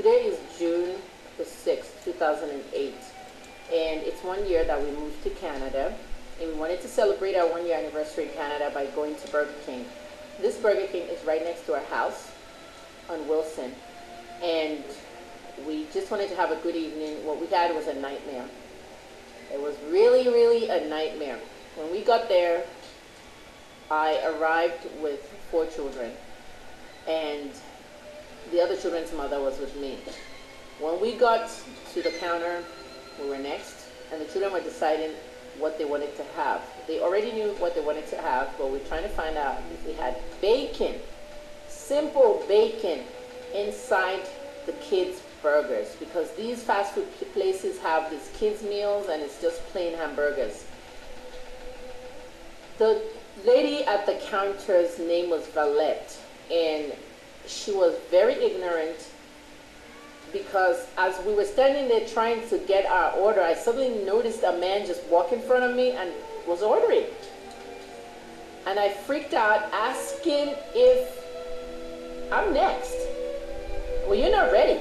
Today is June the 6th, 2008, and it's 1 year that we moved to Canada, and we wanted to celebrate our 1 year anniversary in Canada by going to Burger King. This Burger King is right next to our house on Wilson, and we just wanted to have a good evening. What we had was a nightmare. It was really a nightmare. When we got there, I arrived with 4 children, and the other children's mother was with me. When we got to the counter, we were next, and the children were deciding what they wanted to have. They already knew what they wanted to have, but we're trying to find out if we had bacon, simple bacon, inside the kids' burgers, because these fast food places have these kids' meals and it's just plain hamburgers. The lady at the counter's name was Valette, and she was very ignorant, because as we were standing there trying to get our order, I suddenly noticed a man just walk in front of me and was ordering. And I freaked out, asking if I'm next. Well, you're not ready.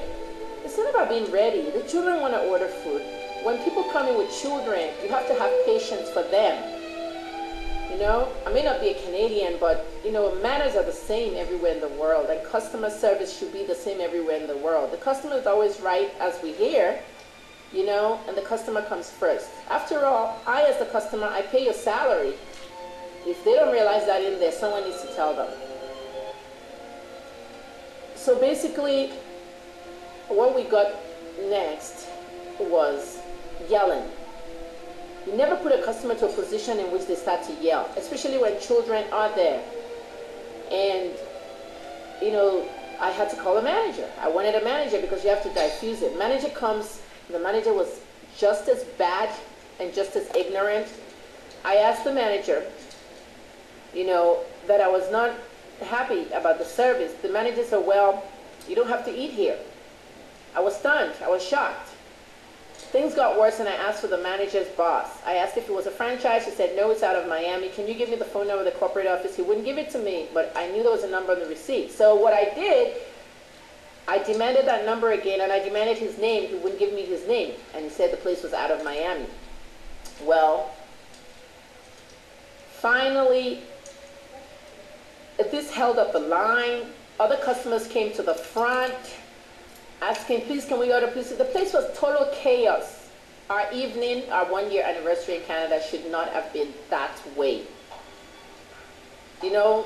It's not about being ready. The children want to order food. When people come in with children, you have to have patience for them. You know, I may not be a Canadian, but, you know, manners are the same everywhere in the world, and customer service should be the same everywhere in the world. The customer is always right, as we hear, you know, and the customer comes first. After all, I, as the customer, I pay your salary. If they don't realize that in there, someone needs to tell them. So basically, what we got next was yelling. You never put a customer to a position in which they start to yell, especially when children are there. And, you know, I had to call a manager. I wanted a manager because you have to diffuse it. Manager comes, the manager was just as bad and just as ignorant. I asked the manager, you know, that I was not happy about the service. The manager said, well, you don't have to eat here. I was stunned. I was shocked. Things got worse, and I asked for the manager's boss. I asked if it was a franchise. He said, no, it's out of Miami. Can you give me the phone number of the corporate office? He wouldn't give it to me, but I knew there was a number on the receipt. So what I did, I demanded that number again, and I demanded his name. He wouldn't give me his name, and he said the place was out of Miami. Well, finally, this held up the line. Other customers came to the front, asking, please, can we order, please? The place was total chaos. Our evening, our 1 year anniversary in Canada should not have been that way. You know,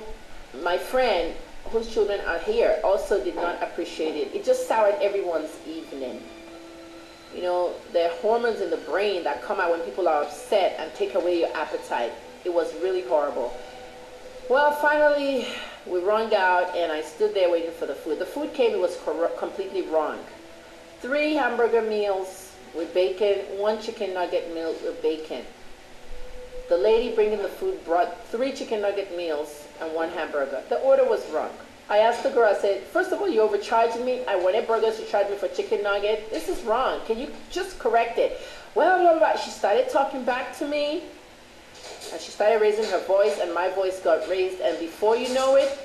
my friend, whose children are here, also did not appreciate it. It just soured everyone's evening. You know, there are hormones in the brain that come out when people are upset and take away your appetite. It was really horrible. Well, finally, we wrung out, and I stood there waiting for the food. The food came, it was completely wrong. 3 hamburger meals with bacon, 1 chicken nugget meal with bacon. The lady bringing the food brought 3 chicken nugget meals and 1 hamburger. The order was wrong. I asked the girl, I said, first of all, you're overcharging me. I wanted burgers, you charged me for chicken nugget. This is wrong. Can you just correct it? Well, blah, blah. She started talking back to me. And she started raising her voice, and my voice got raised, and before you know it,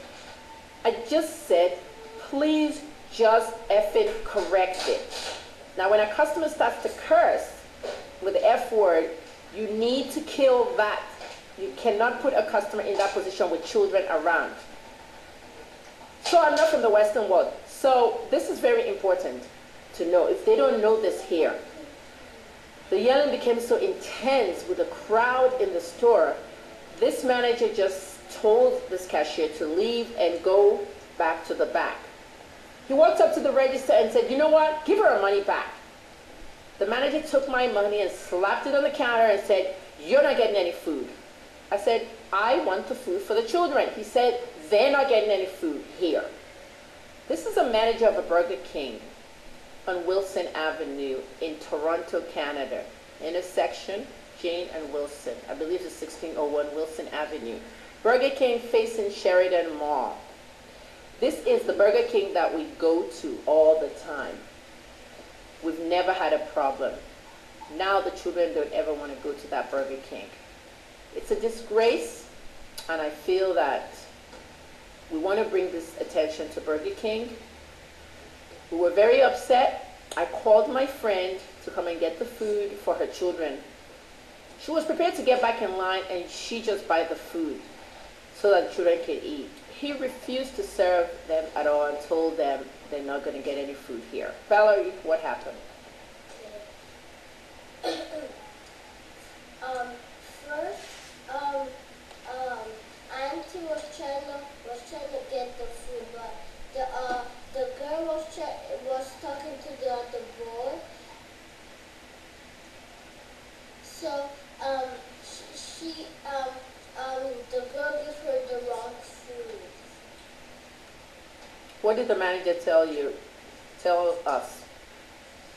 I just said, please just effing correct it. Now, when a customer starts to curse with the F word, you need to kill that. You cannot put a customer in that position with children around. So I'm not from the Western world. So this is very important to know. If they don't know this here, the yelling became so intense with the crowd in the store. This manager just told this cashier to leave and go back to the back. He walked up to the register and said, you know what? Give her her money back. The manager took my money and slapped it on the counter and said, you're not getting any food. I said, I want the food for the children. He said, they're not getting any food here. This is a manager of a Burger King on Wilson Avenue in Toronto, Canada, intersection Jane and Wilson. I believe it's 1601 Wilson Avenue. Burger King facing Sheridan Mall. This is the Burger King that we go to all the time. We've never had a problem. Now the children don't ever want to go to that Burger King. It's a disgrace, and I feel that we want to bring this attention to Burger King. We were very upset. I called my friend to come and get the food for her children. She was prepared to get back in line and she just buy the food so that the children could eat. He refused to serve them at all and told them they're not going to get any food here. Valerie, what happened? First, auntie was trying to get the food, but the girl was talking to the other boy. So the girl gave her the wrong food. What did the manager tell you? Tell us.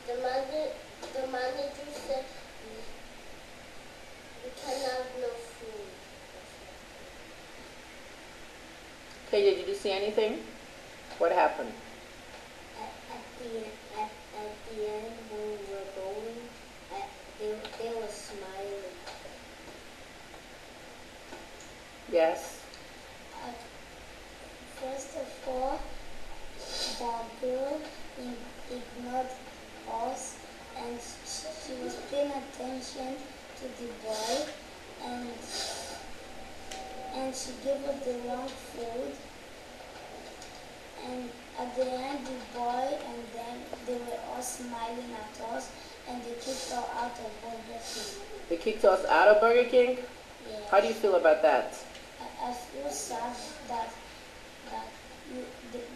The manager said we can have no food. KJ, did you see anything? What happened? At the end when we were going, they were smiling. Yes. First of all, the girl ignored us, and she was paying attention to the boy, and she gave us the wrong food. And at the end, the boy and them, they were all smiling at us, and they kicked us out of Burger King. They kicked us out of Burger King? Yeah. How do you feel about that? I feel sad that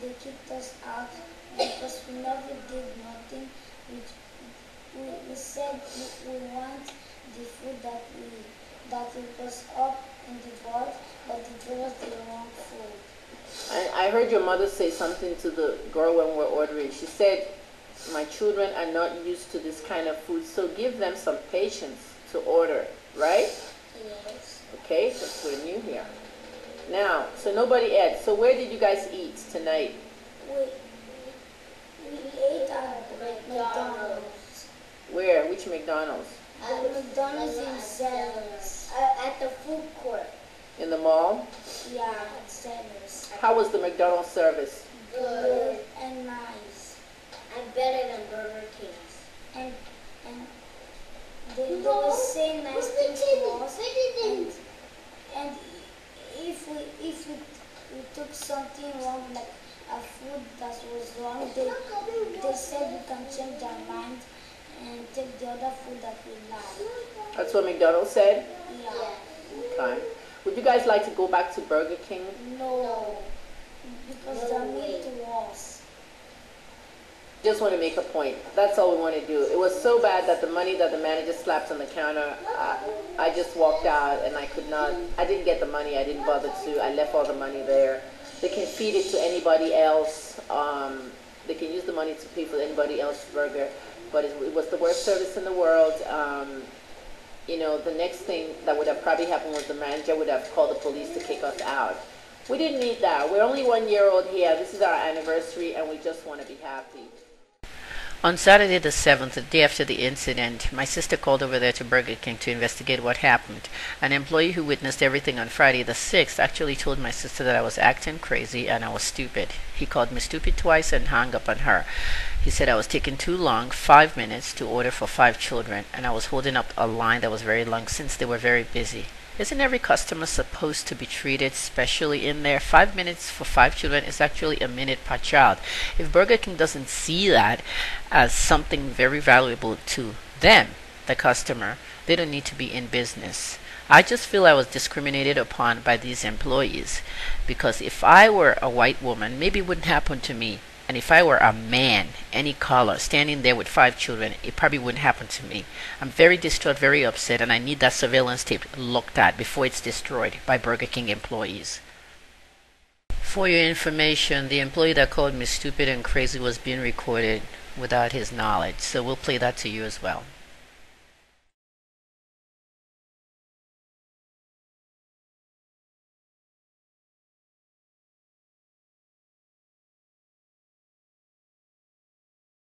they kicked us out because we never did nothing. We said we want the food that it was up in the board, but it was the wrong food. I heard your mother say something to the girl when we were ordering. She said, my children are not used to this kind of food, so give them some patience to order, right? Yes. Okay, so we're new here. Now, so nobody ate. So where did you guys eat tonight? We ate at McDonald's. Where? Which McDonald's? At McDonald's in Sellers. At the food court. In the mall? Yeah, at Sellers. How was the McDonald's service? Good and nice. And better than Burger King's. And they were saying nice things to us. And if we took something wrong, like a food that was wrong, they said we can change our mind and take the other food that we like. That's what McDonald's said? Yeah. Okay. Would you guys like to go back to Burger King? No, because they're mean to us. Just want to make a point. That's all we want to do. It was so bad that the money that the manager slapped on the counter, I just walked out and I didn't get the money. I didn't bother to. I left all the money there. They can feed it to anybody else. They can use the money to pay for anybody else's burger. But it was the worst service in the world. You know, the next thing that would have probably happened was the manager would have called the police to kick us out. We didn't need that. We're only 1 year old here. This is our anniversary and we just want to be happy. On Saturday the 7th, the day after the incident, my sister called over there to Burger King to investigate what happened. An employee who witnessed everything on Friday the 6th actually told my sister that I was acting crazy and I was stupid. He called me stupid twice and hung up on her. He said I was taking too long, 5 minutes, to order for 5 children, and I was holding up a line that was very long since they were very busy. Isn't every customer supposed to be treated specially in there? 5 minutes for 5 children is actually a minute per child. If Burger King doesn't see that as something very valuable to them, the customer, they don't need to be in business. I just feel I was discriminated upon by these employees, because if I were a white woman, maybe it wouldn't happen to me. And if I were a man, any color, standing there with 5 children, it probably wouldn't happen to me. I'm very distraught, very upset, and I need that surveillance tape looked at before it's destroyed by Burger King employees. For your information, the employee that called me stupid and crazy was being recorded without his knowledge, so we'll play that to you as well.